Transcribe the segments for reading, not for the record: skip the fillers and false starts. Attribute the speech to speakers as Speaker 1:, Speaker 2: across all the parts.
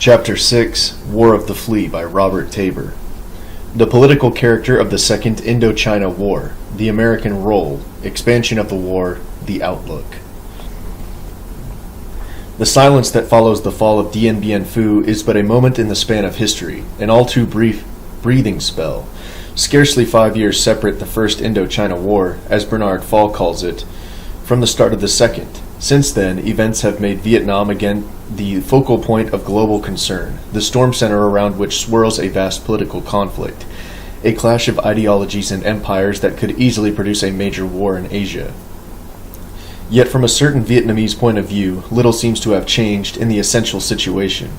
Speaker 1: Chapter 6, War of the Flea by Robert Tabor. The political character of the Second Indochina War, the American role, expansion of the war, the outlook. The silence that follows the fall of Dien Bien Phu is but a moment in the span of history, an all too brief breathing spell. Scarcely 5 years separate the First Indochina War, as Bernard Fall calls it, from the start of the Second. Since then, events have made Vietnam again the focal point of global concern, the storm center around which swirls a vast political conflict, a clash of ideologies and empires that could easily produce a major war in Asia. Yet from a certain Vietnamese point of view, little seems to have changed in the essential situation.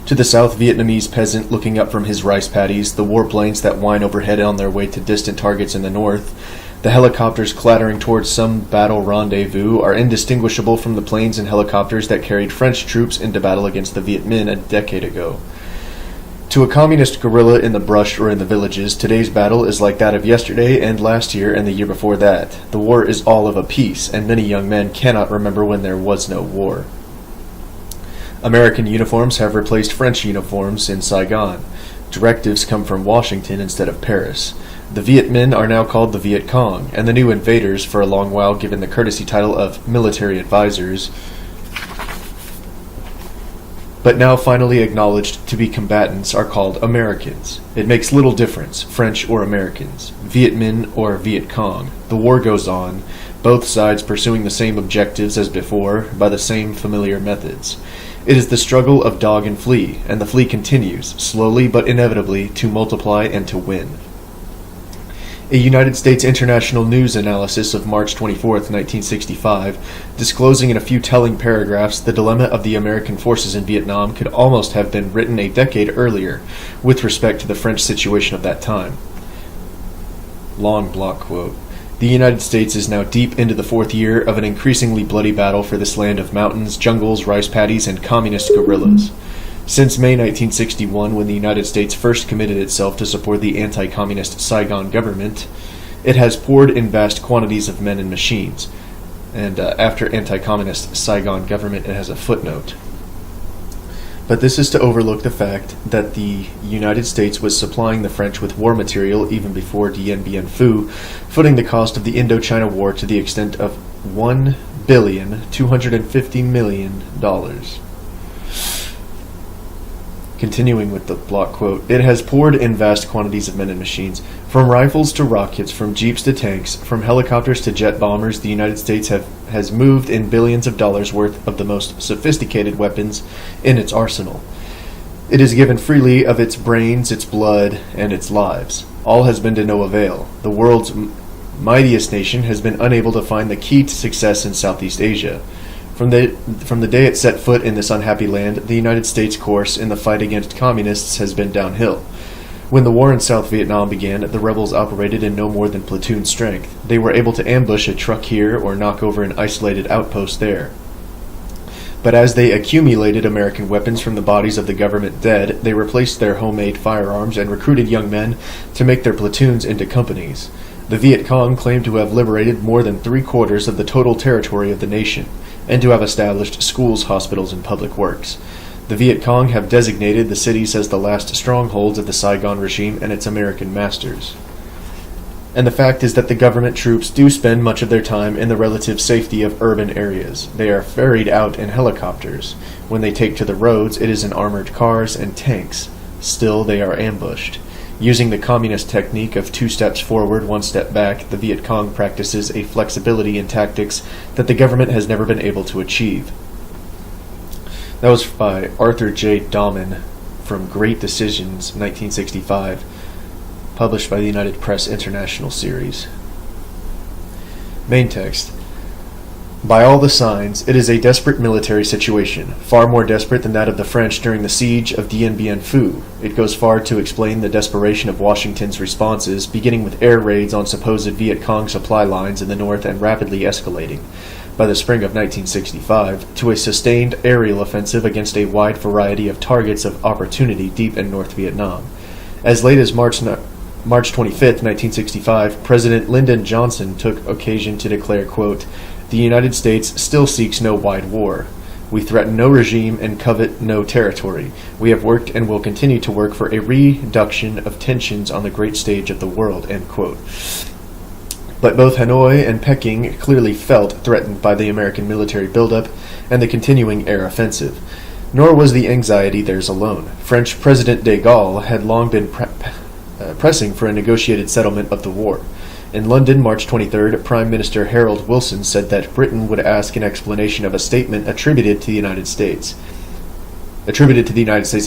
Speaker 1: To the South Vietnamese peasant looking up from his rice paddies, the warplanes that whine overhead on their way to distant targets in the north, the helicopters clattering towards some battle rendezvous are indistinguishable from the planes and helicopters that carried French troops into battle against the Viet Minh a decade ago. To a communist guerrilla in the brush or in the villages, today's battle is like that of yesterday and last year and the year before that. The war is all of a piece, and many young men cannot remember when there was no war. American uniforms have replaced French uniforms in Saigon. Directives come from Washington instead of Paris. The Viet Minh are now called the Viet Cong, and the new invaders, for a long while given the courtesy title of military advisors, but now finally acknowledged to be combatants, are called Americans. It makes little difference, French or Americans, Viet Minh or Viet Cong. The war goes on, both sides pursuing the same objectives as before, by the same familiar methods. It is the struggle of dog and flea, and the flea continues, slowly but inevitably, to multiply and to win. A United States International News analysis of March 24, 1965, disclosing in a few telling paragraphs the dilemma of the American forces in Vietnam, could almost have been written a decade earlier with respect to the French situation of that time. Long block quote. The United States is now deep into the fourth year of an increasingly bloody battle for this land of mountains, jungles, rice paddies, and communist guerrillas. Since May 1961, when the United States first committed itself to support the anti-communist Saigon government, it has poured in vast quantities of men and machines. And after anti-communist Saigon government, it has a footnote. But this is to overlook the fact that the United States was supplying the French with war material even before Dien Bien Phu, footing the cost of the Indochina War to the extent of $1,250,000,000. Continuing with the block quote, it has poured in vast quantities of men and machines. From rifles to rockets, from jeeps to tanks, from helicopters to jet bombers, the United States has moved in billions of dollars worth of the most sophisticated weapons in its arsenal. It has given freely of its brains, its blood, and its lives. All has been to no avail. The world's mightiest nation has been unable to find the key to success in Southeast Asia. From the day it set foot in this unhappy land, the United States course in the fight against communists has been downhill. When the war in South Vietnam began, the rebels operated in no more than platoon strength. They were able to ambush a truck here or knock over an isolated outpost there. But as they accumulated American weapons from the bodies of the government dead, they replaced their homemade firearms and recruited young men to make their platoons into companies. The Viet Cong claimed to have liberated more than 3/4 of the total territory of the nation, and to have established schools, hospitals, and public works. The Viet Cong have designated the cities as the last strongholds of the Saigon regime and its American masters. And the fact is that the government troops do spend much of their time in the relative safety of urban areas. They are ferried out in helicopters. When they take to the roads, it is in armored cars and tanks. Still, they are ambushed. Using the communist technique of 2 steps forward, 1 step back, the Viet Cong practices a flexibility in tactics that the government has never been able to achieve. That was by Arthur J. Dahman from Great Decisions, 1965, published by the United Press International series. Main text. By all the signs, it is a desperate military situation, far more desperate than that of the French during the siege of Dien Bien Phu. It goes far to explain the desperation of Washington's responses, beginning with air raids on supposed Viet Cong supply lines in the north and rapidly escalating, by the spring of 1965, to a sustained aerial offensive against a wide variety of targets of opportunity deep in North Vietnam. As late as March 25, 1965, President Lyndon Johnson took occasion to declare, quote, "The United States still seeks no wide war. We threaten no regime and covet no territory. We have worked and will continue to work for a reduction of tensions on the great stage of the world." End quote. But both Hanoi and Peking clearly felt threatened by the American military buildup and the continuing air offensive. Nor was the anxiety theirs alone. French President de Gaulle had long been pressing for a negotiated settlement of the war. In London, March 23rd, Prime Minister Harold Wilson said that Britain would ask an explanation of a statement attributed to the United States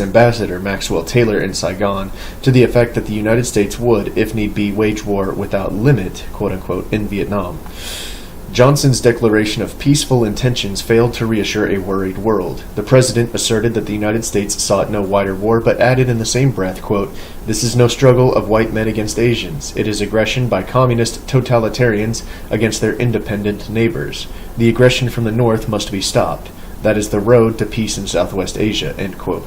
Speaker 1: Ambassador Maxwell Taylor in Saigon, to the effect that the United States would, if need be, wage war without limit, quote-unquote, in Vietnam. Johnson's declaration of peaceful intentions failed to reassure a worried world. The president asserted that the United States sought no wider war, but added in the same breath, quote, "This is no struggle of white men against Asians. It is aggression by communist totalitarians against their independent neighbors. The aggression from the north must be stopped. That is the road to peace in Southwest Asia," end quote.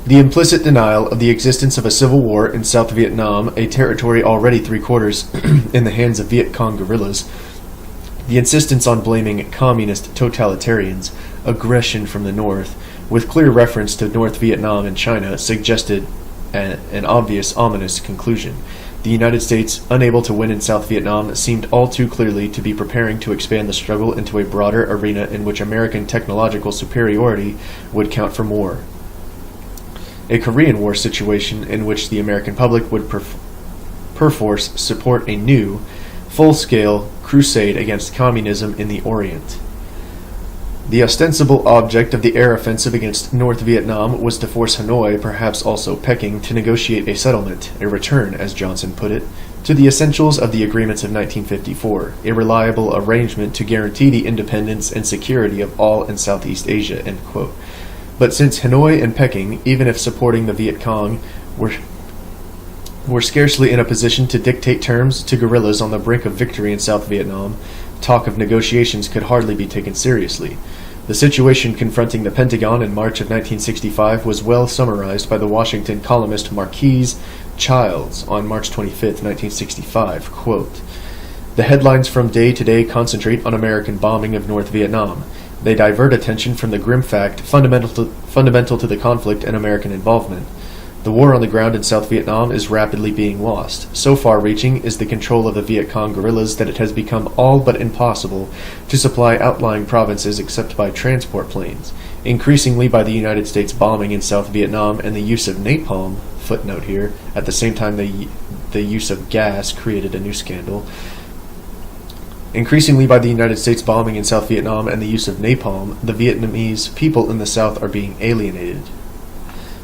Speaker 1: The implicit denial of the existence of a civil war in South Vietnam, a territory already three-quarters in the hands of Viet Cong guerrillas, the insistence on blaming communist totalitarians, aggression from the north, with clear reference to North Vietnam and China, suggested an obvious, ominous conclusion. The United States, unable to win in South Vietnam, seemed all too clearly to be preparing to expand the struggle into a broader arena in which American technological superiority would count for more. A Korean War situation in which the American public would perforce support a new, full-scale crusade against communism in the Orient. The ostensible object of the air offensive against North Vietnam was to force Hanoi, perhaps also Peking, to negotiate a settlement, a return, as Johnson put it, to the essentials of the agreements of 1954, a reliable arrangement to guarantee the independence and security of all in Southeast Asia, end quote. But since Hanoi and Peking, even if supporting the Viet Cong, were scarcely in a position to dictate terms to guerrillas on the brink of victory in South Vietnam, talk of negotiations could hardly be taken seriously. The situation confronting the Pentagon in March of 1965 was well summarized by the Washington columnist Marquise Childs on March 25, 1965, quote, "The headlines from day to day concentrate on American bombing of North Vietnam. They divert attention from the grim fact fundamental to the conflict and American involvement. The war on the ground in South Vietnam is rapidly being lost. So far-reaching is the control of the Viet Cong guerrillas that it has become all but impossible to supply outlying provinces except by transport planes. Increasingly by the United States bombing in South Vietnam and the use of napalm," footnote here, at the same time the use of gas created a new scandal, "Increasingly by the United States bombing in South Vietnam and the use of napalm, the Vietnamese people in the South are being alienated.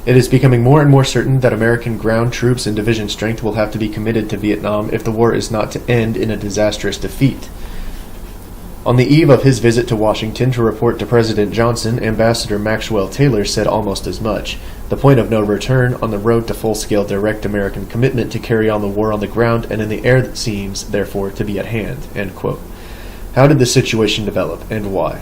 Speaker 1: It is becoming more and more certain that American ground troops and division strength will have to be committed to Vietnam if the war is not to end in a disastrous defeat." On the eve of his visit to Washington to report to President Johnson, Ambassador Maxwell Taylor said almost as much. "The point of no return on the road to full-scale direct American commitment to carry on the war on the ground and in the air seems, therefore, to be at hand." End quote. How did the situation develop, and why?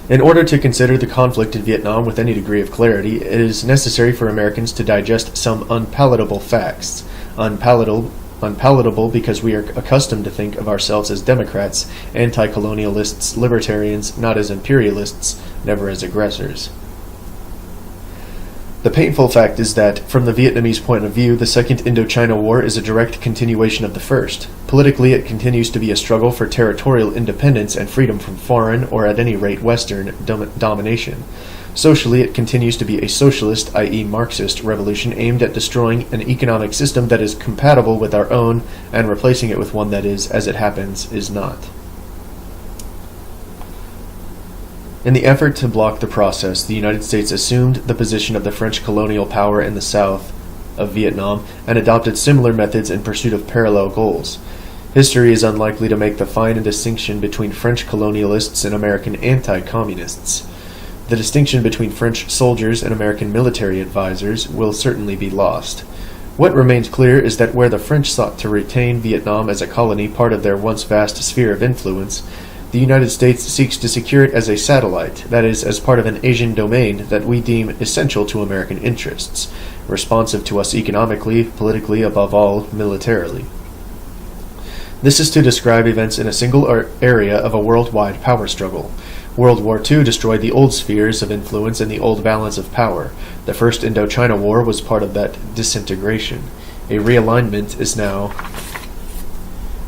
Speaker 1: In order to consider the conflict in Vietnam with any degree of clarity, it is necessary for Americans to digest some unpalatable facts. Unpalatable because we are accustomed to think of ourselves as Democrats, anti-colonialists, libertarians, not as imperialists, never as aggressors. The painful fact is that, from the Vietnamese point of view, the Second Indochina War is a direct continuation of the first. Politically, it continues to be a struggle for territorial independence and freedom from foreign, or at any rate Western, domination. Socially, it continues to be a socialist, i.e. Marxist, revolution aimed at destroying an economic system that is compatible with our own and replacing it with one that is, as it happens, is not. In the effort to block the process, the United States assumed the position of the French colonial power in the south of Vietnam and adopted similar methods in pursuit of parallel goals. History is unlikely to make the fine distinction between French colonialists and American anti-communists. The distinction between French soldiers and American military advisors will certainly be lost. What remains clear is that where the French sought to retain Vietnam as a colony, part of their once vast sphere of influence, the United States seeks to secure it as a satellite, that is, as part of an Asian domain that we deem essential to American interests, responsive to us economically, politically, above all, militarily. This is to describe events in a single area of a worldwide power struggle. World War II destroyed the old spheres of influence and the old balance of power. The First Indochina War was part of that disintegration. A realignment is now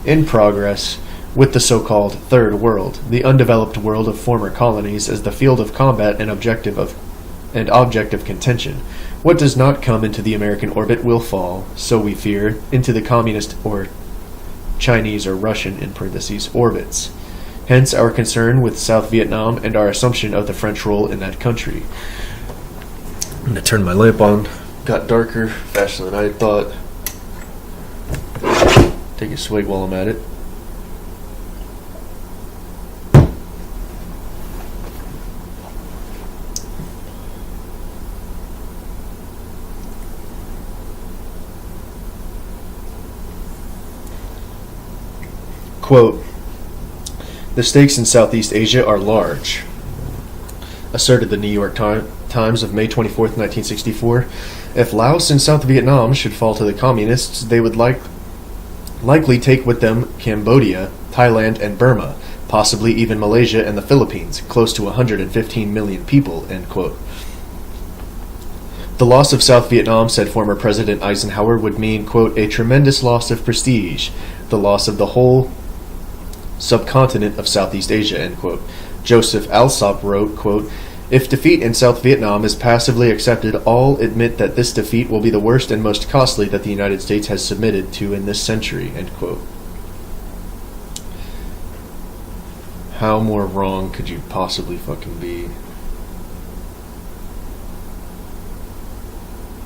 Speaker 1: in progress with the so-called Third World, the undeveloped world of former colonies, as the field of combat and object of contention. What does not come into the American orbit will fall, so we fear, into the communist or Chinese or Russian in parentheses orbits. Hence our concern with South Vietnam and our assumption of the French role in that country. I'm going to turn my lamp on. Got darker faster than I thought. Take a swig while I'm at it. Quote, "The stakes in Southeast Asia are large," asserted the New York Times of May 24, 1964. "If Laos and South Vietnam should fall to the Communists, they would likely take with them Cambodia, Thailand, and Burma, possibly even Malaysia and the Philippines, close to 115 million people," end quote. The loss of South Vietnam, said former President Eisenhower, would mean, quote, "a tremendous loss of prestige, the loss of the whole subcontinent of Southeast Asia," end quote. Joseph Alsop wrote, quote, "If defeat in South Vietnam is passively accepted, all admit that this defeat will be the worst and most costly that the United States has submitted to in this century," end quote. How more wrong could you possibly fucking be?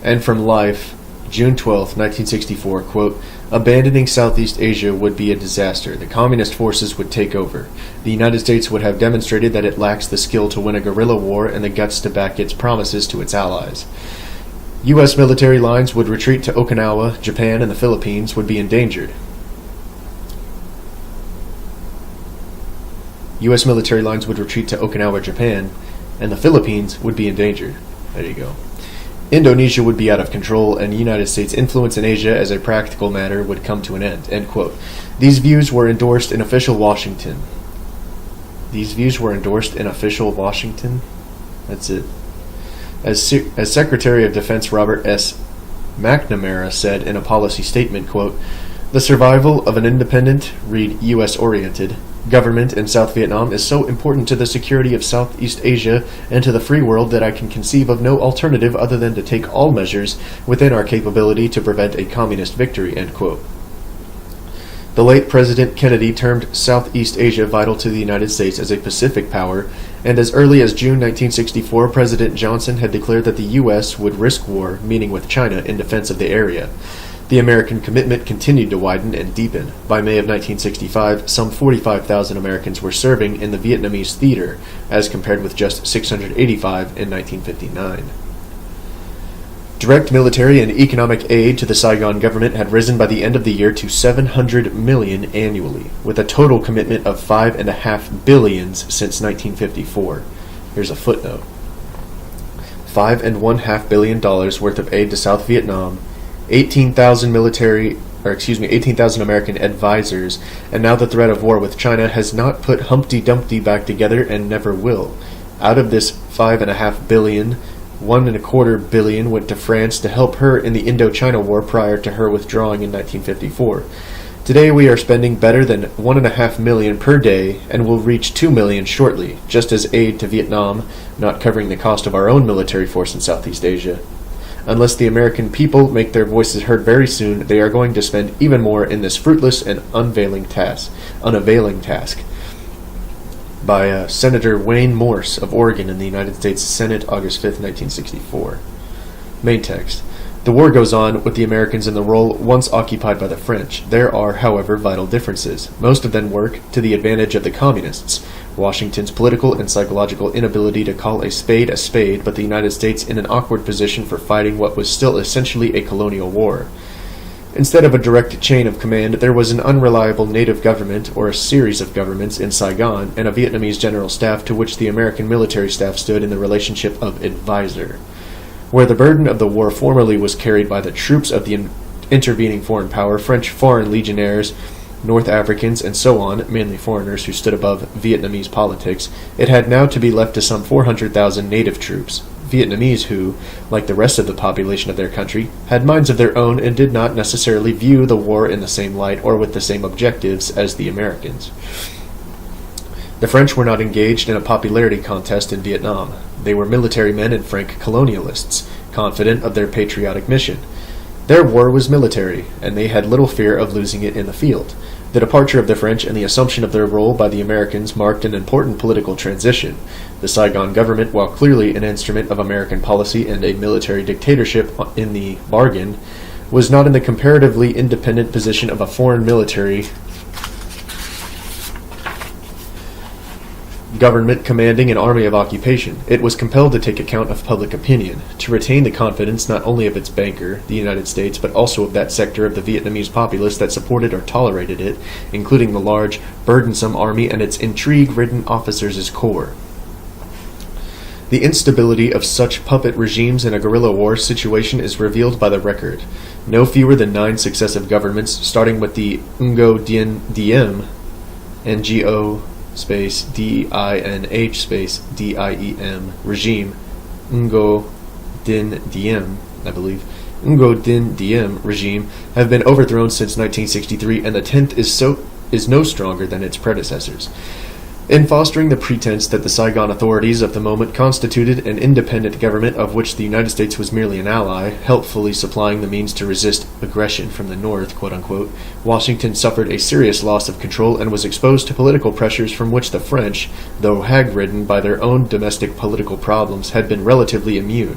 Speaker 1: And from Life, June 12, 1964, quote, "Abandoning Southeast Asia would be a disaster. The communist forces would take over. The United States would have demonstrated that it lacks the skill to win a guerrilla war and the guts to back its promises to its allies. U.S. military lines would retreat to Okinawa, Japan, and the Philippines would be endangered. U.S. military lines would retreat to Okinawa, Japan, and the Philippines would be endangered." There you go. "Indonesia would be out of control, and United States influence in Asia as a practical matter would come to an end," end quote. These views were endorsed in official Washington. That's it. As Secretary of Defense Robert S. McNamara said in a policy statement, quote, "The survival of an independent, read U.S.-oriented, government in South Vietnam is so important to the security of Southeast Asia and to the free world that I can conceive of no alternative other than to take all measures within our capability to prevent a communist victory," end quote. The late President Kennedy termed Southeast Asia vital to the United States as a Pacific power, and as early as June 1964, President Johnson had declared that the U.S. would risk war, meaning with China, in defense of the area. The American commitment continued to widen and deepen. By May of 1965, some 45,000 Americans were serving in the Vietnamese theater, as compared with just 685 in 1959. Direct military and economic aid to the Saigon government had risen by the end of the year to $700 million annually, with a total commitment of $5.5 billion since 1954. Here's a footnote. $5.5 billion worth of aid to South Vietnam, 18,000 American advisors, and now the threat of war with China has not put Humpty Dumpty back together and never will. Out of this $5.5 billion, $1.25 billion went to France to help her in the Indochina War prior to her withdrawing in 1954. Today we are spending better than $1.5 million per day and will reach $2 million shortly, just as aid to Vietnam, not covering the cost of our own military force in Southeast Asia. Unless the American people make their voices heard very soon, they are going to spend even more in this fruitless and unavailing task. By Senator Wayne Morse of Oregon in the United States Senate, August 5, 1964. Main text. The war goes on with the Americans in the role once occupied by the French. There are, however, vital differences. Most of them work to the advantage of the Communists. Washington's political and psychological inability to call a spade, but the United States in an awkward position for fighting what was still essentially a colonial war. Instead of a direct chain of command, there was an unreliable native government, or a series of governments, in Saigon, and a Vietnamese general staff to which the American military staff stood in the relationship of advisor. Where the burden of the war formerly was carried by the troops of the intervening foreign power, French foreign legionnaires North Africans, and so on, mainly foreigners who stood above Vietnamese politics, it had now to be left to some 400,000 native troops, Vietnamese who, like the rest of the population of their country, had minds of their own and did not necessarily view the war in the same light or with the same objectives as the Americans. The French were not engaged in a popularity contest in Vietnam. They were military men and frank colonialists, confident of their patriotic mission. Their war was military, and they had little fear of losing it in the field. The departure of the French and the assumption of their role by the Americans marked an important political transition. The Saigon government, while clearly an instrument of American policy and a military dictatorship in the bargain, was not in the comparatively independent position of a foreign military government commanding an army of occupation. It was compelled to take account of public opinion, to retain the confidence not only of its banker, the United States, but also of that sector of the Vietnamese populace that supported or tolerated it, including the large, burdensome army and its intrigue-ridden officers' corps. The instability of such puppet regimes in a guerrilla war situation is revealed by the record. No fewer than 9 successive governments, starting with the Ngo Dien Diem, NGO space DINH space DIEM regime, Ngo Dinh Diem, I believe, Ngo Dinh Diem regime, have been overthrown since 1963, and the 10th is no stronger than its predecessors. In fostering the pretense that the Saigon authorities of the moment constituted an independent government of which the United States was merely an ally, helpfully supplying the means to resist aggression from the North, quote-unquote, Washington suffered a serious loss of control and was exposed to political pressures from which the French, though hag-ridden by their own domestic political problems, had been relatively immune.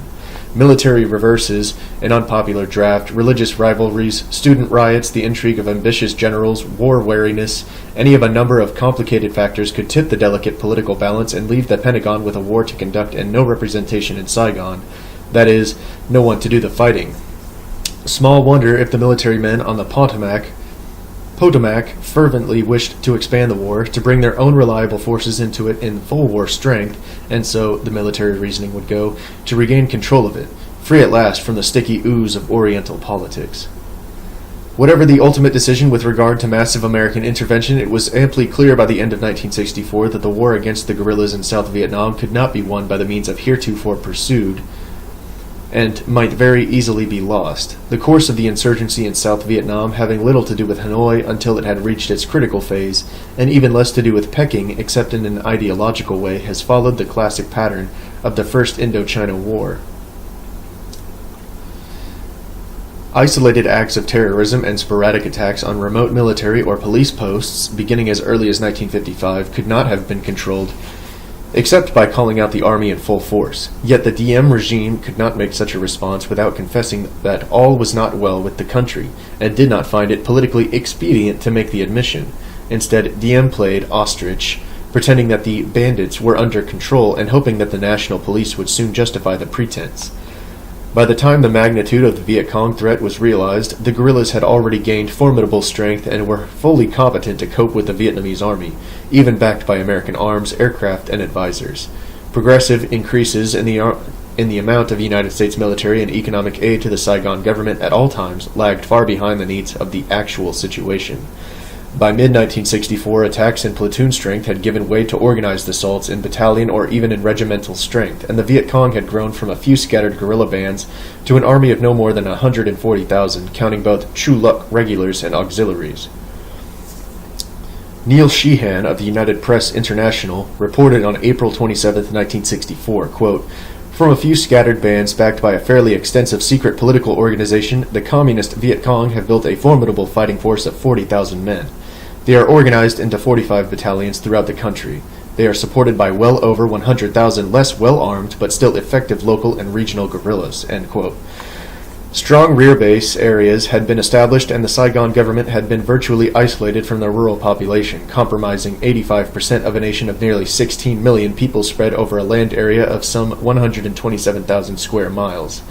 Speaker 1: Military reverses, an unpopular draft, religious rivalries, student riots, the intrigue of ambitious generals, war weariness, any of a number of complicated factors could tip the delicate political balance and leave the Pentagon with a war to conduct and no representation in Saigon. That is, no one to do the fighting. Small wonder if the military men on the Potomac fervently wished to expand the war, to bring their own reliable forces into it in full war strength, and so, the military reasoning would go, to regain control of it, free at last from the sticky ooze of Oriental politics. Whatever the ultimate decision with regard to massive American intervention, it was amply clear by the end of 1964 that the war against the guerrillas in South Vietnam could not be won by the means of heretofore pursued, and might very easily be lost. The course of the insurgency in South Vietnam having little to do with Hanoi until it had reached its critical phase, and even less to do with Peking except in an ideological way, has followed the classic pattern of the First Indochina War. Isolated acts of terrorism and sporadic attacks on remote military or police posts, beginning as early as 1955, could not have been controlled except by calling out the army in full force. Yet the Diem regime could not make such a response without confessing that all was not well with the country, and did not find it politically expedient to make the admission. Instead, Diem played ostrich, pretending that the bandits were under control and hoping that the national police would soon justify the pretense. By the time the magnitude of the Viet Cong threat was realized, the guerrillas had already gained formidable strength and were fully competent to cope with the Vietnamese army, even backed by American arms, aircraft, and advisors. Progressive increases in the amount of United States military and economic aid to the Saigon government at all times lagged far behind the needs of the actual situation. By mid-1964, attacks in platoon strength had given way to organized assaults in battalion or even in regimental strength, and the Viet Cong had grown from a few scattered guerrilla bands to an army of no more than 140,000, counting both Chu Luk regulars and auxiliaries. Neil Sheehan of the United Press International reported on April 27, 1964, quote, "From a few scattered bands backed by a fairly extensive secret political organization, the Communist Viet Cong have built a formidable fighting force of 40,000 men. They are organized into 45 battalions throughout the country. They are supported by well over 100,000 less well-armed but still effective local and regional guerrillas." End quote. Strong rear base areas had been established, and the Saigon government had been virtually isolated from the rural population, comprising 85% of a nation of nearly 16 million people spread over a land area of some 127,000 square miles.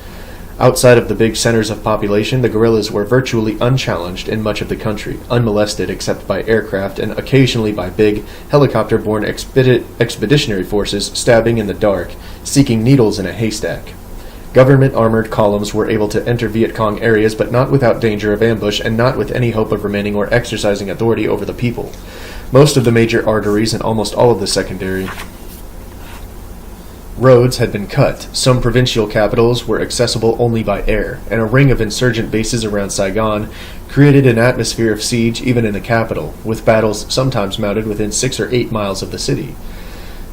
Speaker 1: Outside of the big centers of population, the guerrillas were virtually unchallenged in much of the country, unmolested except by aircraft and occasionally by big, helicopter-borne expeditionary forces stabbing in the dark, seeking needles in a haystack. Government armored columns were able to enter Viet Cong areas, but not without danger of ambush and not with any hope of remaining or exercising authority over the people. Most of the major arteries and almost all of the secondary roads had been cut. Some provincial capitals were accessible only by air, and a ring of insurgent bases around Saigon created an atmosphere of siege even in the capital, with battles sometimes mounted within 6 or 8 miles of the city.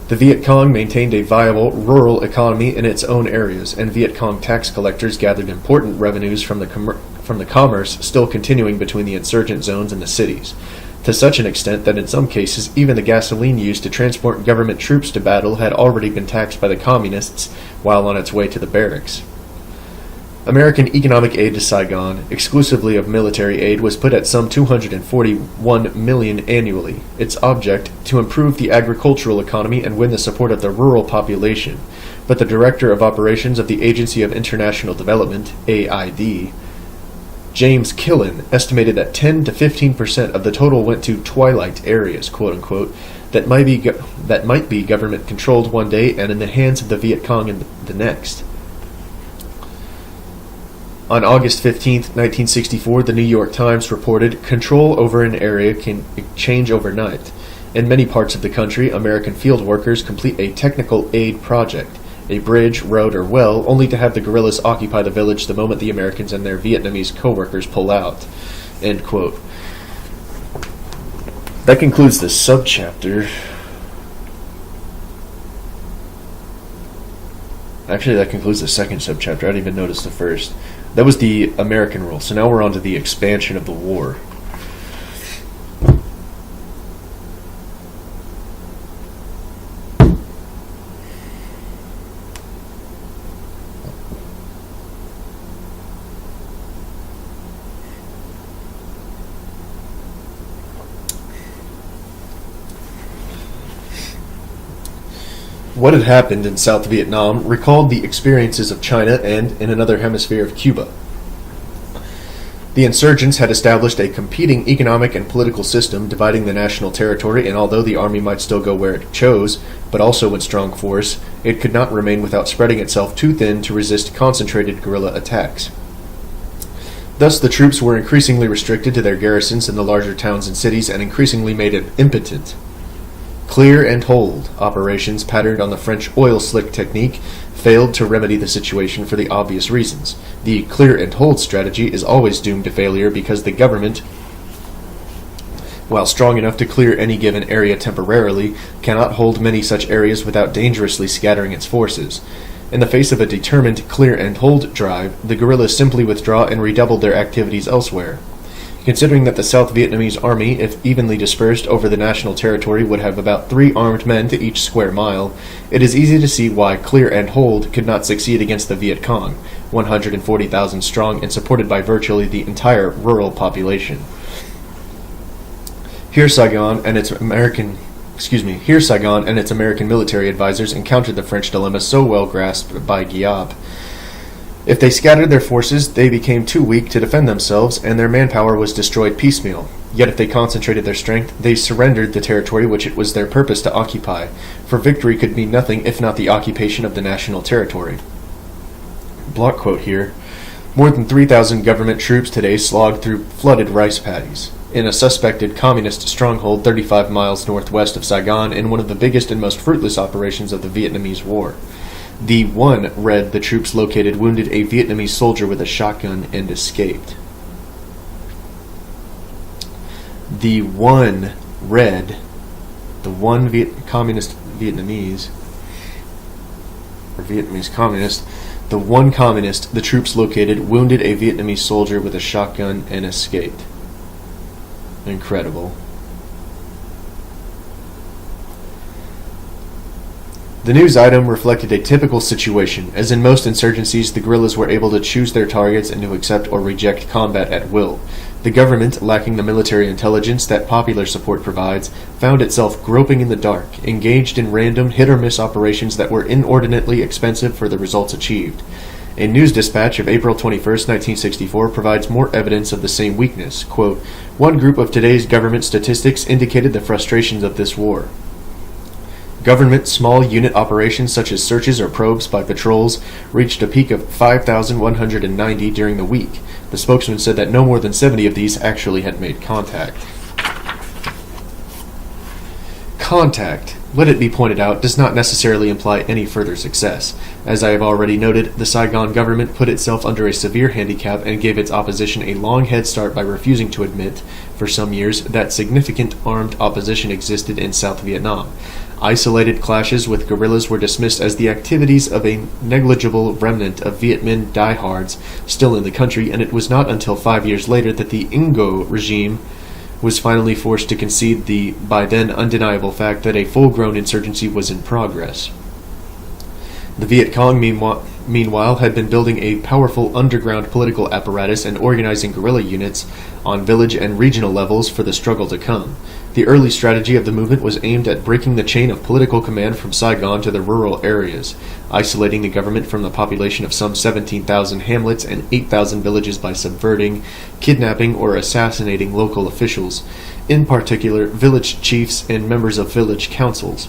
Speaker 1: The Viet Cong maintained a viable rural economy in its own areas, and Viet Cong tax collectors gathered important revenues from the commerce still continuing between the insurgent zones and the cities, to such an extent that in some cases even the gasoline used to transport government troops to battle had already been taxed by the communists while on its way to the barracks. American economic aid to Saigon, exclusively of military aid, was put at some $241 million annually, its object to improve the agricultural economy and win the support of the rural population. But the Director of Operations of the Agency of International Development, AID, James Killen, estimated that 10 to 15% of the total went to twilight areas, quote-unquote, that might be government-controlled one day and in the hands of the Viet Cong in the next. On August 15, 1964, the New York Times reported, "Control over an area can change overnight. In many parts of the country, American field workers complete a technical aid project, a bridge, road, or well, only to have the guerrillas occupy the village the moment the Americans and their Vietnamese co-workers pull out." End quote. That concludes this subchapter. Actually, that concludes the second subchapter. I didn't even notice the first. That was the American rule. So now we're on to the expansion of the war. What had happened in South Vietnam recalled the experiences of China and, in another hemisphere, of Cuba. The insurgents had established a competing economic and political system dividing the national territory, and although the army might still go where it chose, but also with strong force, it could not remain without spreading itself too thin to resist concentrated guerrilla attacks. Thus, the troops were increasingly restricted to their garrisons in the larger towns and cities and increasingly made impotent. Clear and hold operations patterned on the French oil slick technique failed to remedy the situation for the obvious reasons. The clear and hold strategy is always doomed to failure because the government, while strong enough to clear any given area temporarily, cannot hold many such areas without dangerously scattering its forces. In the face of a determined clear and hold drive, the guerrillas simply withdraw and redouble their activities elsewhere. Considering that the South Vietnamese army, if evenly dispersed over the national territory, would have about 3 armed men to each square mile, it is easy to see why clear and hold could not succeed against the Viet Cong, 140,000 strong and supported by virtually the entire rural population. Here Saigon and its American military advisors encountered the French dilemma so well grasped by Giap. If they scattered their forces, they became too weak to defend themselves, and their manpower was destroyed piecemeal. Yet if they concentrated their strength, they surrendered the territory which it was their purpose to occupy, for victory could mean nothing if not the occupation of the national territory. Block quote here. More than 3,000 government troops today slogged through flooded rice paddies in a suspected communist stronghold 35 miles northwest of Saigon in one of the biggest and most fruitless operations of the Vietnamese War. The one read the troops located wounded a Vietnamese soldier with a shotgun and escaped. The one read the one Vietnamese communist, the one communist the troops located wounded a Vietnamese soldier with a shotgun and escaped. Incredible. The news item reflected a typical situation. As in most insurgencies, the guerrillas were able to choose their targets and to accept or reject combat at will. The government, lacking the military intelligence that popular support provides, found itself groping in the dark, engaged in random hit-or-miss operations that were inordinately expensive for the results achieved. A news dispatch of April 21, 1964 provides more evidence of the same weakness. Quote, "One group of today's government statistics indicated the frustrations of this war. Government small unit operations such as searches or probes by patrols reached a peak of 5,190 during the week. The spokesman said that no more than 70 of these actually had made contact. Contact, let it be pointed out, does not necessarily imply any further success. As I have already noted, the Saigon government put itself under a severe handicap and gave its opposition a long head start by refusing to admit, for some years, that significant armed opposition existed in South Vietnam. Isolated clashes with guerrillas were dismissed as the activities of a negligible remnant of Viet Minh diehards still in the country, and it was not until 5 years later that the Ngo regime was finally forced to concede the, by then, undeniable fact that a full-grown insurgency was in progress. The Viet Cong, meanwhile, had been building a powerful underground political apparatus and organizing guerrilla units on village and regional levels for the struggle to come. The early strategy of the movement was aimed at breaking the chain of political command from Saigon to the rural areas, isolating the government from the population of some 17,000 hamlets and 8,000 villages by subverting, kidnapping, or assassinating local officials, in particular village chiefs and members of village councils.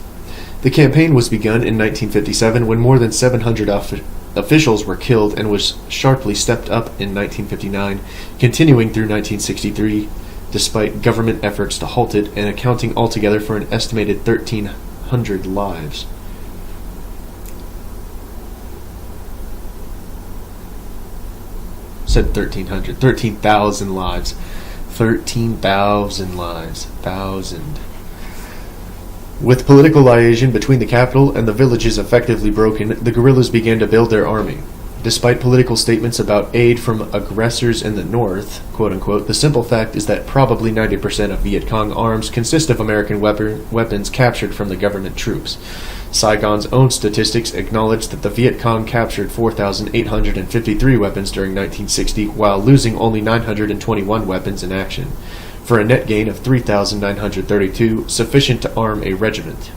Speaker 1: The campaign was begun in 1957 when more than 700 officials were killed and was sharply stepped up in 1959, continuing through 1963, despite government efforts to halt it, and accounting altogether for an estimated 1,300 lives. Said 1,300. 13,000 lives. 13,000 lives. 1,000. With political liaison between the capital and the villages effectively broken, the guerrillas began to build their army. Despite political statements about aid from aggressors in the north, quote-unquote, the simple fact is that probably 90% of Viet Cong arms consist of American weapons captured from the government troops. Saigon's own statistics acknowledge that the Viet Cong captured 4,853 weapons during 1960, while losing only 921 weapons in action, for a net gain of 3,932, sufficient to arm a regiment.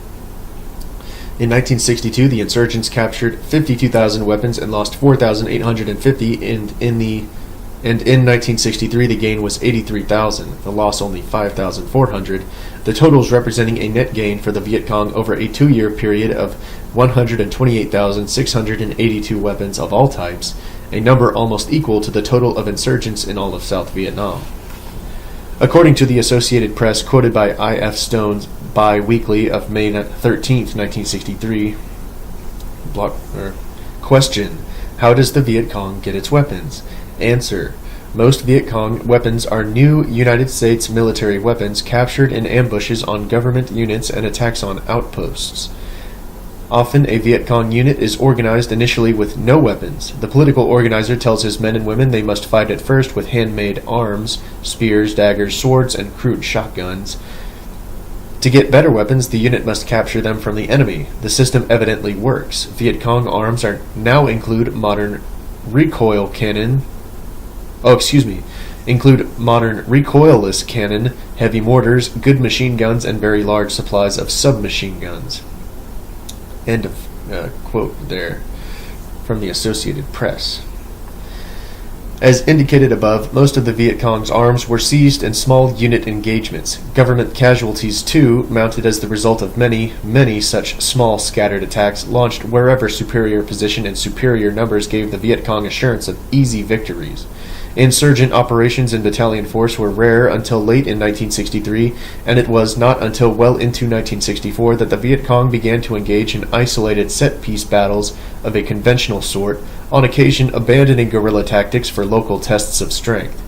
Speaker 1: In 1962, the insurgents captured 52,000 weapons and lost 4,850, and in 1963 the gain was 83,000, the loss only 5,400, the totals representing a net gain for the Viet Cong over a 2-year period of 128,682 weapons of all types, a number almost equal to the total of insurgents in all of South Vietnam. According to the Associated Press, quoted by I.F. Stone's bi-weekly of May 13, 1963, question, how does the Viet Cong get its weapons? Answer, most Viet Cong weapons are new United States military weapons captured in ambushes on government units and attacks on outposts. Often a Viet Cong unit is organized initially with no weapons. The political organizer tells his men and women they must fight at first with handmade arms, spears, daggers, swords, and crude shotguns. To get better weapons, the unit must capture them from the enemy. The system evidently works. Viet Cong arms now include modern recoilless cannon, heavy mortars, good machine guns, and very large supplies of submachine guns. End of quote there from the Associated Press. As indicated above, most of the Viet Cong's arms were seized in small unit engagements. Government casualties, too, mounted as the result of many, many such small scattered attacks launched wherever superior position and superior numbers gave the Viet Cong assurance of easy victories. Insurgent operations in battalion force were rare until late in 1963, and it was not until well into 1964 that the Viet Cong began to engage in isolated set-piece battles of a conventional sort, on occasion abandoning guerrilla tactics for local tests of strength.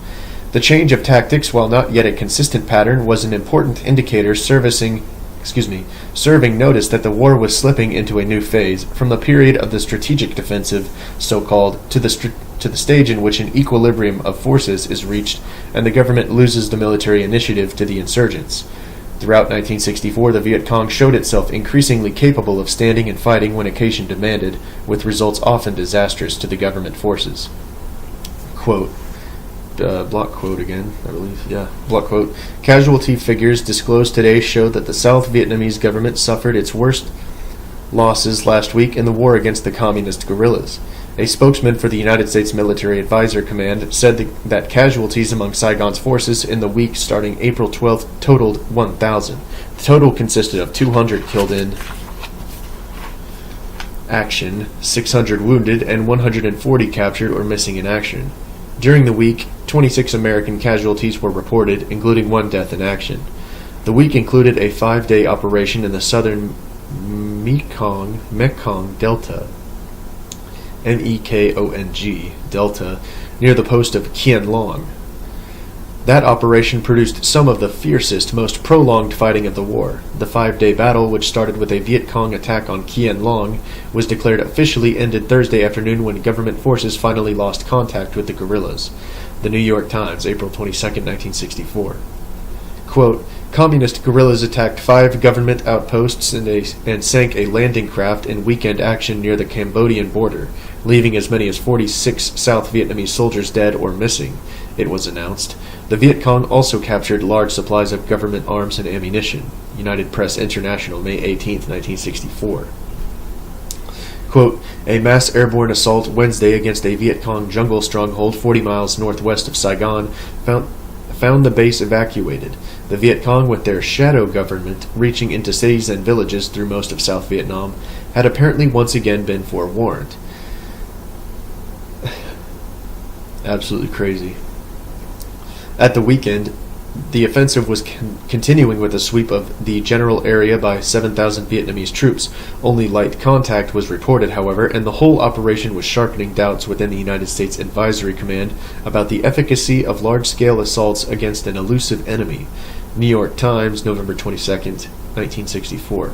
Speaker 1: The change of tactics, while not yet a consistent pattern, was an important indicator serving notice that the war was slipping into a new phase, from the period of the strategic defensive, so-called, to the stage in which an equilibrium of forces is reached and the government loses the military initiative to the insurgents. Throughout 1964, the Viet Cong showed itself increasingly capable of standing and fighting when occasion demanded, with results often disastrous to the government forces. Quote, block quote again, I believe. Yeah, block quote. Casualty figures disclosed today show that the South Vietnamese government suffered its worst losses last week in the war against the communist guerrillas. A spokesman for the United States Military Advisor Command said that casualties among Saigon's forces in the week starting April 12th totaled 1,000. The total consisted of 200 killed in action, 600 wounded, and 140 captured or missing in action. During the week, 26 American casualties were reported, including 1 death in action. The week included a 5-day operation in the southern Mekong Delta, Mekong Delta, near the post of Kien Long. That operation produced some of the fiercest, most prolonged fighting of the war. The 5-day battle, which started with a Viet Cong attack on Kien Long, was declared officially ended Thursday afternoon when government forces finally lost contact with the guerrillas. The New York Times, April 22, 1964. Quote, Communist guerrillas attacked 5 government outposts and sank a landing craft in weekend action near the Cambodian border, leaving as many as 46 South Vietnamese soldiers dead or missing, it was announced. The Viet Cong also captured large supplies of government arms and ammunition. United Press International, May 18, 1964. Quote, a mass airborne assault Wednesday against a Viet Cong jungle stronghold 40 miles northwest of Saigon found the base evacuated. The Viet Cong, with their shadow government reaching into cities and villages through most of South Vietnam, had apparently once again been forewarned. Absolutely crazy. At the weekend, the offensive was continuing with a sweep of the general area by 7,000 Vietnamese troops. Only light contact was reported, however, and the whole operation was sharpening doubts within the United States Advisory Command about the efficacy of large-scale assaults against an elusive enemy. New York Times, November 22, 1964.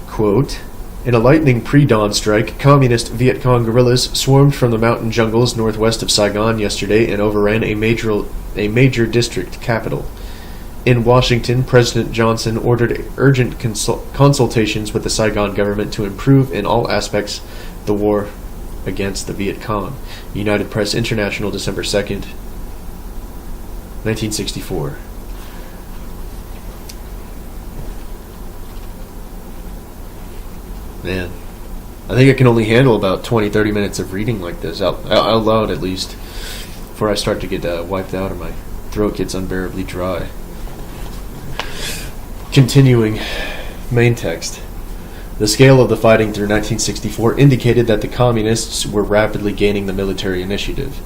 Speaker 1: Quote, in a lightning pre-dawn strike, communist Viet Cong guerrillas swarmed from the mountain jungles northwest of Saigon yesterday and overran a major district capital. In Washington, President Johnson ordered urgent consultations with the Saigon government to improve in all aspects the war against the Viet Cong. United Press International, December 2nd, 1964. Man, I think I can only handle about 20-30 minutes of reading like this, out loud at least, before I start to get wiped out and my throat gets unbearably dry. Continuing, main text. The scale of the fighting through 1964 indicated that the Communists were rapidly gaining the military initiative.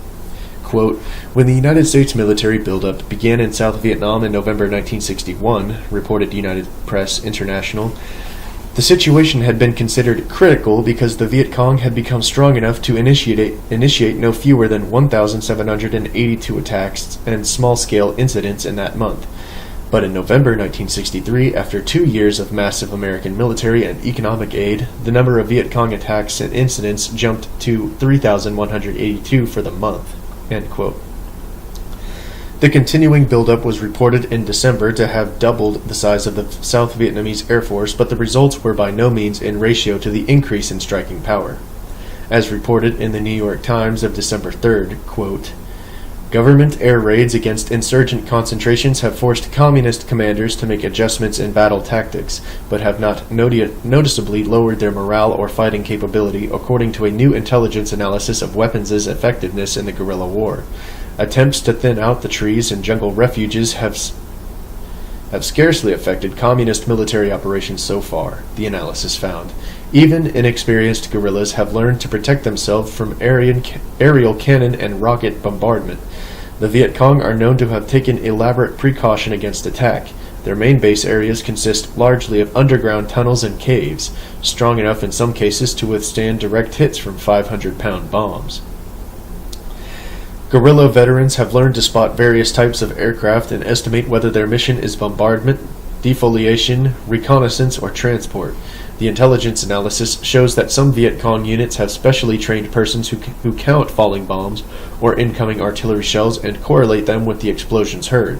Speaker 1: Quote, when the United States military buildup began in South Vietnam in November 1961, reported United Press International, the situation had been considered critical because the Viet Cong had become strong enough to initiate no fewer than 1,782 attacks and small-scale incidents in that month. But in November 1963, after 2 years of massive American military and economic aid, the number of Viet Cong attacks and incidents jumped to 3,182 for the month. End quote. The continuing buildup was reported in December to have doubled the size of the South Vietnamese Air Force, but the results were by no means in ratio to the increase in striking power. As reported in the New York Times of December 3rd, quote, government air raids against insurgent concentrations have forced communist commanders to make adjustments in battle tactics, but have not noticeably lowered their morale or fighting capability, according to a new intelligence analysis of weapons' effectiveness in the guerrilla war. Attempts to thin out the trees and jungle refuges have scarcely affected communist military operations so far, the analysis found. Even inexperienced guerrillas have learned to protect themselves from aerial cannon and rocket bombardment. The Viet Cong are known to have taken elaborate precaution against attack. Their main base areas consist largely of underground tunnels and caves, strong enough in some cases to withstand direct hits from 500-pound bombs. Guerrilla veterans have learned to spot various types of aircraft and estimate whether their mission is bombardment, defoliation, reconnaissance, or transport. The intelligence analysis shows that some Viet Cong units have specially trained persons who count falling bombs or incoming artillery shells and correlate them with the explosions heard.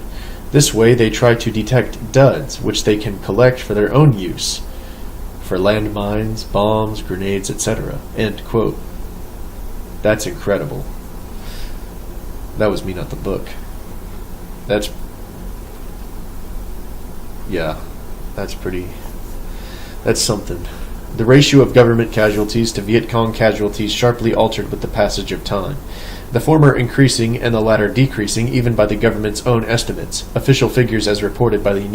Speaker 1: This way they try to detect duds, which they can collect for their own use, for landmines, bombs, grenades, etc. End quote. That's incredible. That was me, not the book. That's something. The ratio of government casualties to Viet Cong casualties sharply altered with the passage of time. The former increasing and the latter decreasing even by the government's own estimates. Official figures as reported by the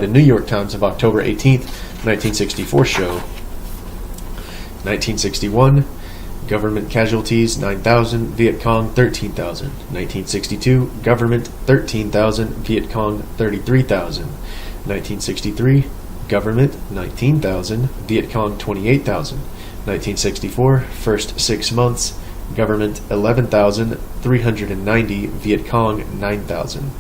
Speaker 1: New York Times of October 18, 1964 show 1961, government casualties 9,000, Viet Cong 13,000. 1962, government 13,000, Viet Cong 33,000. 1963, government 19,000, Viet Cong 28,000. 1964, first 6 months, government 11,390, Viet Cong 9,000.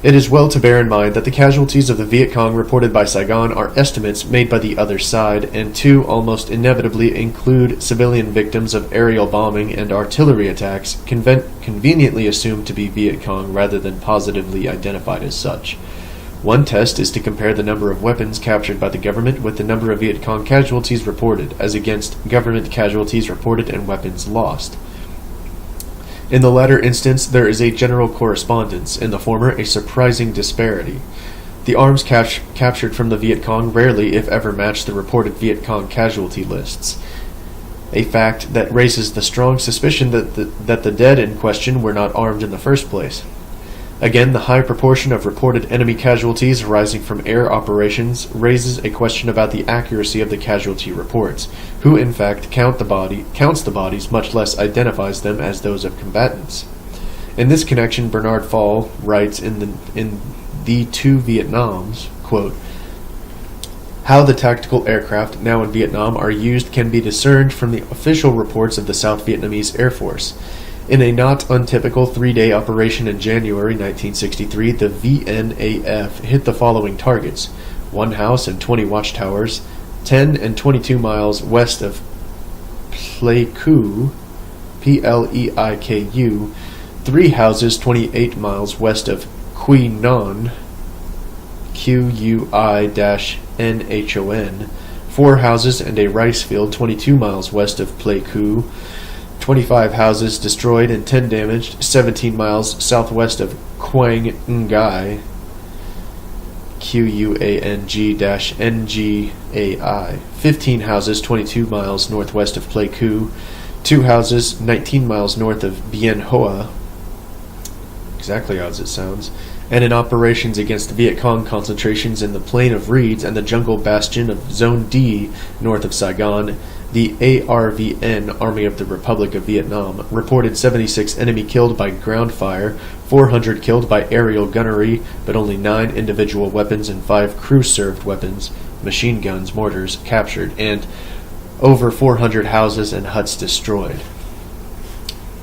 Speaker 1: It is well to bear in mind that the casualties of the Viet Cong reported by Saigon are estimates made by the other side, and two almost inevitably include civilian victims of aerial bombing and artillery attacks, conveniently assumed to be Viet Cong rather than positively identified as such. One test is to compare the number of weapons captured by the government with the number of Viet Cong casualties reported, as against government casualties reported and weapons lost. In the latter instance, there is a general correspondence, in the former a surprising disparity. The arms captured from the Viet Cong rarely, if ever, match the reported Viet Cong casualty lists, a fact that raises the strong suspicion that the dead in question were not armed in the first place. Again, the high proportion of reported enemy casualties arising from air operations raises a question about the accuracy of the casualty reports. Who, in fact, counts the bodies, much less identifies them as those of combatants. In this connection, Bernard Fall writes in the Two Vietnams, quote, "How the tactical aircraft now in Vietnam are used can be discerned from the official reports of the South Vietnamese Air Force. In a not untypical 3-day operation in January 1963, the VNAF hit the following targets: 1 house and 20 watchtowers, 10 and 22 miles west of Pleiku, Pleiku, 3 houses 28 miles west of Quy Non, Quy-Nhon, 4 houses and a rice field 22 miles west of Pleiku, 25 houses destroyed and 10 damaged, 17 miles southwest of Quang Ngai, Quang-Ngai, 15 houses 22 miles northwest of Pleiku, 2 houses 19 miles north of Bien Hoa," exactly as it sounds, "and in operations against Viet Cong concentrations in the Plain of Reeds and the jungle bastion of Zone D north of Saigon, the ARVN, Army of the Republic of Vietnam, reported 76 enemy killed by ground fire, 400 killed by aerial gunnery, but only 9 individual weapons and 5 crew-served weapons, machine guns, mortars, captured, and over 400 houses and huts destroyed."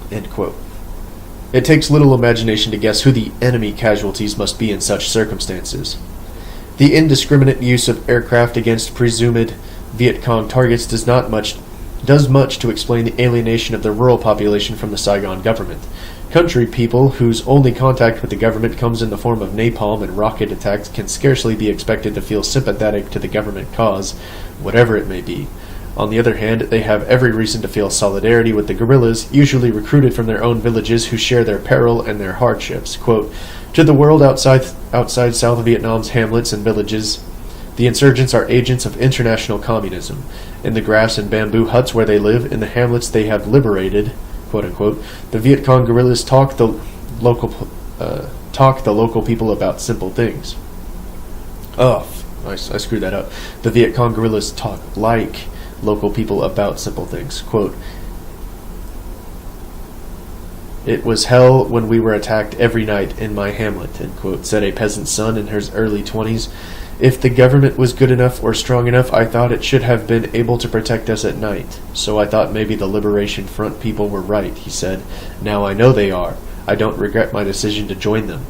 Speaker 1: End quote. It takes little imagination to guess who the enemy casualties must be in such circumstances. The indiscriminate use of aircraft against presumed Viet Cong targets does much to explain the alienation of the rural population from the Saigon government. Country people whose only contact with the government comes in the form of napalm and rocket attacks can scarcely be expected to feel sympathetic to the government cause, whatever it may be. On the other hand, they have every reason to feel solidarity with the guerrillas, usually recruited from their own villages, who share their peril and their hardships. Quote, "To the world outside South Vietnam's hamlets and villages, the insurgents are agents of international communism. In the grass and bamboo huts where they live, in the hamlets they have liberated, quote unquote, the Viet Cong guerrillas talk the local people about simple things." Oh, I screwed that up. The Viet Cong guerrillas talk like local people about simple things. Quote, "It was hell when we were attacked every night in my hamlet," end quote, said a peasant's son in his early 20s. "If the government was good enough or strong enough, I thought it should have been able to protect us at night. So I thought maybe the Liberation Front people were right," he said. "Now I know they are. I don't regret my decision to join them."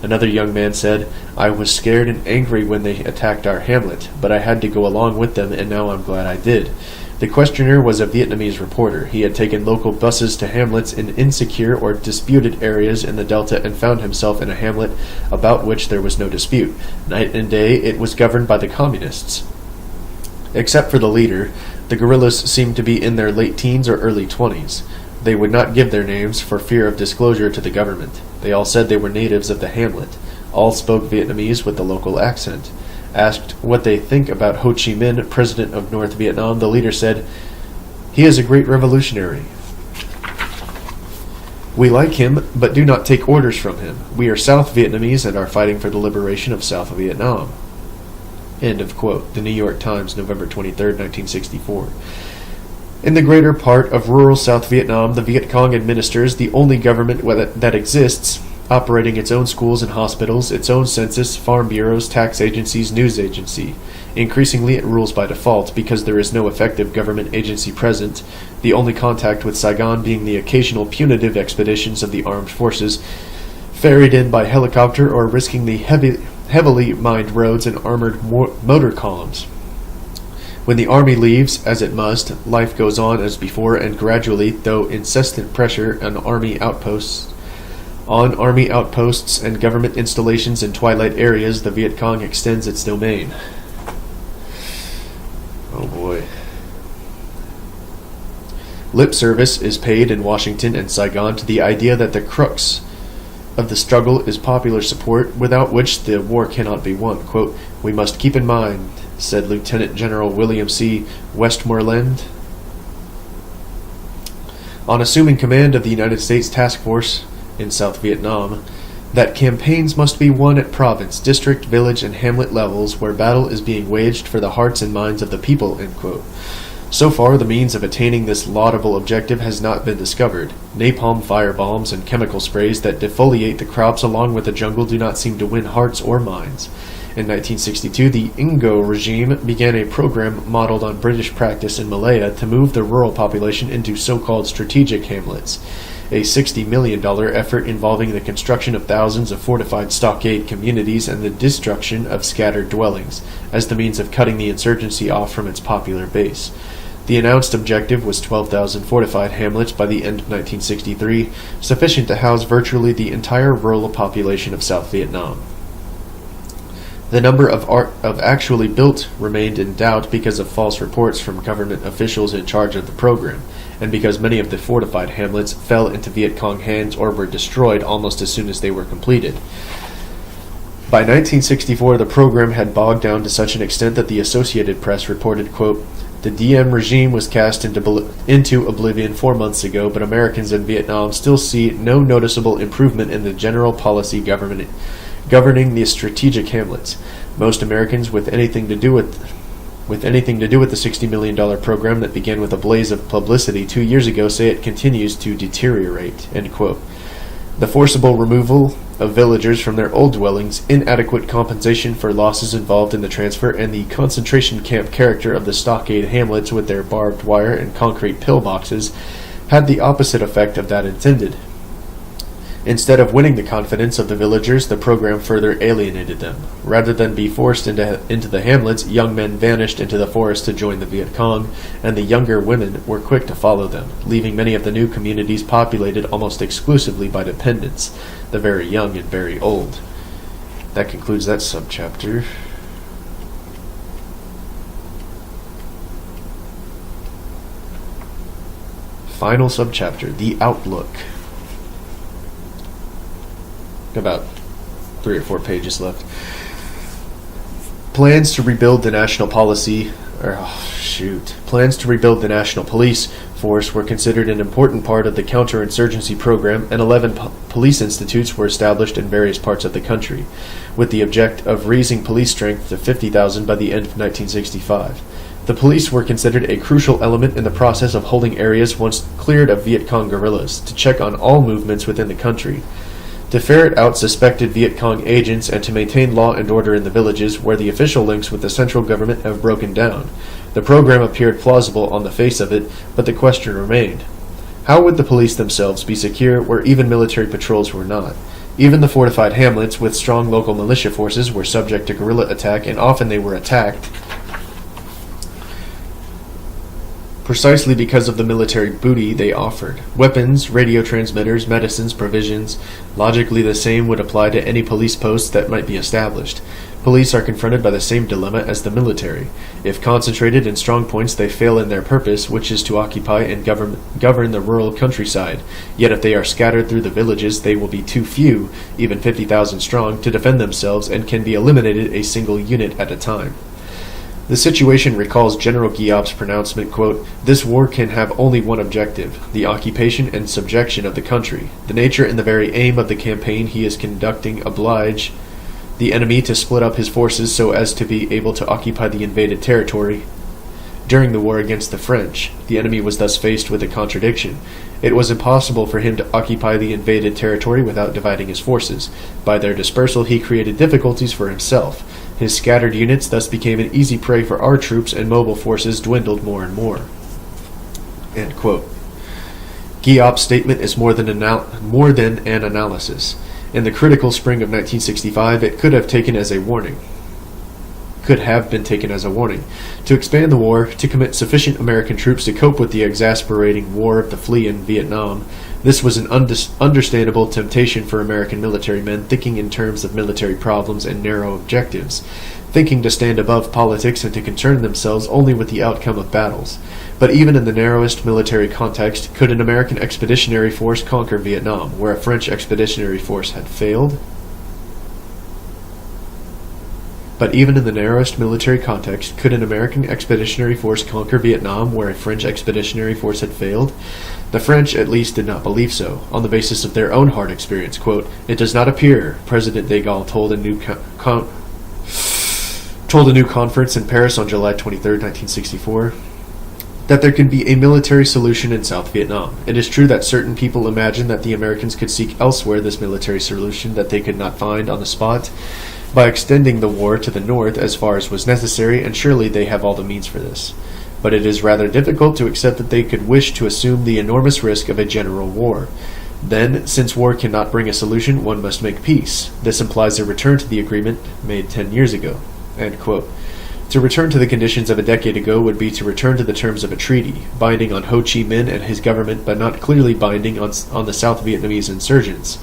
Speaker 1: Another young man said, "I was scared and angry when they attacked our hamlet, but I had to go along with them, and now I'm glad I did." The questioner was a Vietnamese reporter. He had taken local buses to hamlets in insecure or disputed areas in the Delta and found himself in a hamlet about which there was no dispute. Night and day it was governed by the communists. Except for the leader, the guerrillas seemed to be in their late teens or early 20s. They would not give their names for fear of disclosure to the government. They all said they were natives of the hamlet. All spoke Vietnamese with the local accent. Asked what they think about Ho Chi Minh, president of North Vietnam, the leader said, "He is a great revolutionary. We like him, but do not take orders from him. We are South Vietnamese and are fighting for the liberation of South Vietnam." End of quote. The New York Times, November 23, 1964. In the greater part of rural South Vietnam, the Viet Cong administers the only government that exists, operating its own schools and hospitals, its own census, farm bureaus, tax agencies, news agency. Increasingly, it rules by default because there is no effective government agency present, the only contact with Saigon being the occasional punitive expeditions of the armed forces, ferried in by helicopter or risking the heavily mined roads and armored motor columns. When the army leaves, as it must, life goes on as before, and gradually, though incessant pressure on army outposts and government installations in twilight areas, the Viet Cong extends its domain. Oh boy. Lip service is paid in Washington and Saigon to the idea that the crux of the struggle is popular support, without which the war cannot be won. Quote, "We must keep in mind," said Lieutenant General William C. Westmoreland, on assuming command of the United States Task Force in South Vietnam, that campaigns must be won at province, district, village, and hamlet levels where battle is being waged for the hearts and minds of the people. End quote. So far, the means of attaining this laudable objective has not been discovered. Napalm firebombs and chemical sprays that defoliate the crops along with the jungle do not seem to win hearts or minds. In 1962, the Ingo regime began a program modeled on British practice in Malaya to move the rural population into so-called strategic hamlets, a $60 million effort involving the construction of thousands of fortified stockade communities and the destruction of scattered dwellings, as the means of cutting the insurgency off from its popular base. The announced objective was 12,000 fortified hamlets by the end of 1963, sufficient to house virtually the entire rural population of South Vietnam. The number of actually built remained in doubt because of false reports from government officials in charge of the program, and because many of the fortified hamlets fell into Viet Cong hands or were destroyed almost as soon as they were completed. By 1964, the program had bogged down to such an extent that the Associated Press reported, quote, "The Diem regime was cast into oblivion 4 months ago, but Americans in Vietnam still see no noticeable improvement in the general policy governing the strategic hamlets. Most Americans with anything to do with the $60 million program that began with a blaze of publicity 2 years ago say it continues to deteriorate." End quote. The forcible removal of villagers from their old dwellings, inadequate compensation for losses involved in the transfer, and the concentration camp character of the stockade hamlets with their barbed wire and concrete pillboxes had the opposite effect of that intended. Instead of winning the confidence of the villagers, the program further alienated them. Rather than be forced into the hamlets, young men vanished into the forest to join the Viet Cong, and the younger women were quick to follow them, leaving many of the new communities populated almost exclusively by dependents, the very young and very old. That concludes that subchapter. Final subchapter, the outlook. About 3 or 4 pages left. Plans to rebuild the national policy, Plans to rebuild the national police force were considered an important part of the counterinsurgency program, and 11 police institutes were established in various parts of the country, with the object of raising police strength to 50,000 by the end of 1965. The police were considered a crucial element in the process of holding areas once cleared of Viet Cong guerrillas, to check on all movements within the country, to ferret out suspected Viet Cong agents, and to maintain law and order in the villages where the official links with the central government have broken down. The program appeared plausible on the face of it, but the question remained. How would the police themselves be secure where even military patrols were not? Even the fortified hamlets with strong local militia forces were subject to guerrilla attack, and often they were attacked precisely because of the military booty they offered. Weapons, radio transmitters, medicines, provisions. Logically, the same would apply to any police posts that might be established. Police are confronted by the same dilemma as the military. If concentrated in strong points, they fail in their purpose, which is to occupy and govern the rural countryside. Yet if they are scattered through the villages, they will be too few, even 50,000 strong, to defend themselves, and can be eliminated a single unit at a time. The situation recalls General Giap's pronouncement, quote, "This war can have only one objective, the occupation and subjection of the country. The nature and the very aim of the campaign he is conducting oblige the enemy to split up his forces so as to be able to occupy the invaded territory. During the war against the French, the enemy was thus faced with a contradiction. It was impossible for him to occupy the invaded territory without dividing his forces. By their dispersal, he created difficulties for himself. His scattered units thus became an easy prey for our troops, and mobile forces dwindled more and more. End quote. Guillaume's statement is more than an analysis. In the critical spring of 1965, it could have been taken as a warning. To expand the war, to commit sufficient American troops to cope with the exasperating war of the Flea in Vietnam, this was an understandable temptation for American military men thinking in terms of military problems and narrow objectives, thinking to stand above politics and to concern themselves only with the outcome of battles. But even in the narrowest military context, could an American expeditionary force conquer Vietnam, where a French expeditionary force had failed? But even in the narrowest military context, could an American expeditionary force conquer Vietnam where a French expeditionary force had failed? The French, at least, did not believe so, on the basis of their own hard experience. Quote, "It does not appear," President de Gaulle told a new conference in Paris on July 23, 1964, that there can be a military solution in South Vietnam. It is true that certain people imagine that the Americans could seek elsewhere this military solution that they could not find on the spot, by extending the war to the north as far as was necessary, and surely they have all the means for this. But it is rather difficult to accept that they could wish to assume the enormous risk of a general war. Then, since war cannot bring a solution, one must make peace. This implies a return to the agreement made 10 years ago." End quote. To return to the conditions of a decade ago would be to return to the terms of a treaty, binding on Ho Chi Minh and his government, but not clearly binding on the South Vietnamese insurgents,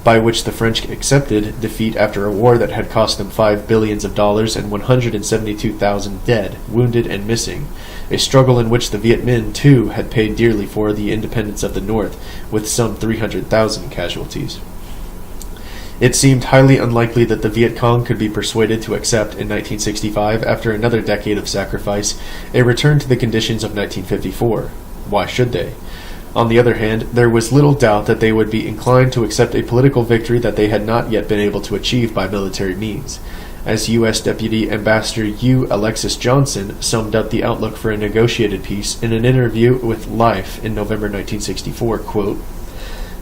Speaker 1: by which the French accepted defeat after a war that had cost them $5 billion and 172,000 dead, wounded, and missing, a struggle in which the Viet Minh, too, had paid dearly for the independence of the North, with some 300,000 casualties. It seemed highly unlikely that the Viet Cong could be persuaded to accept, in 1965, after another decade of sacrifice, a return to the conditions of 1954. Why should they? On the other hand, there was little doubt that they would be inclined to accept a political victory that they had not yet been able to achieve by military means. As U.S. Deputy Ambassador U. Alexis Johnson summed up the outlook for a negotiated peace in an interview with Life in November 1964, quote,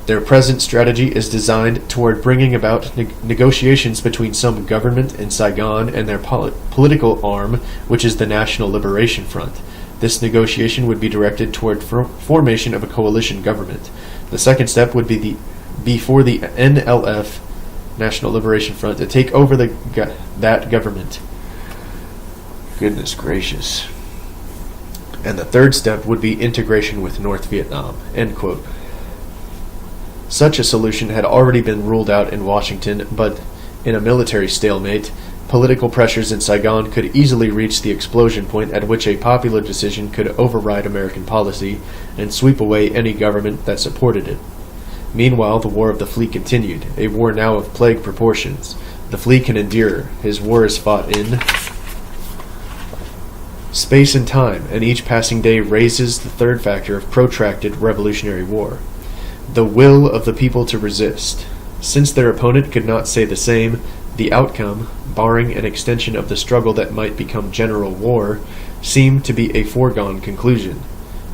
Speaker 1: "Their present strategy is designed toward bringing about negotiations between some government in Saigon and their political arm, which is the National Liberation Front. This negotiation would be directed toward formation of a coalition government. The second step would be for the NLF, National Liberation Front, to take over that government." Goodness gracious. "And the third step would be integration with North Vietnam." End quote. Such a solution had already been ruled out in Washington, but in a military stalemate, political pressures in Saigon could easily reach the explosion point at which a popular decision could override American policy and sweep away any government that supported it. Meanwhile, the War of the Flea continued, a war now of plague proportions. The Flea can endure. His war is fought in space and time, and each passing day raises the third factor of protracted revolutionary war: the will of the people to resist. Since their opponent could not say the same, the outcome, barring an extension of the struggle that might become general war, seemed to be a foregone conclusion.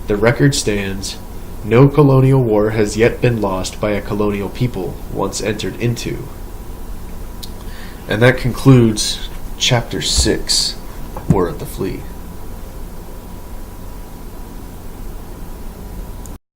Speaker 1: The record stands: no colonial war has yet been lost by a colonial people once entered into. And that concludes Chapter 6, War of the Flea.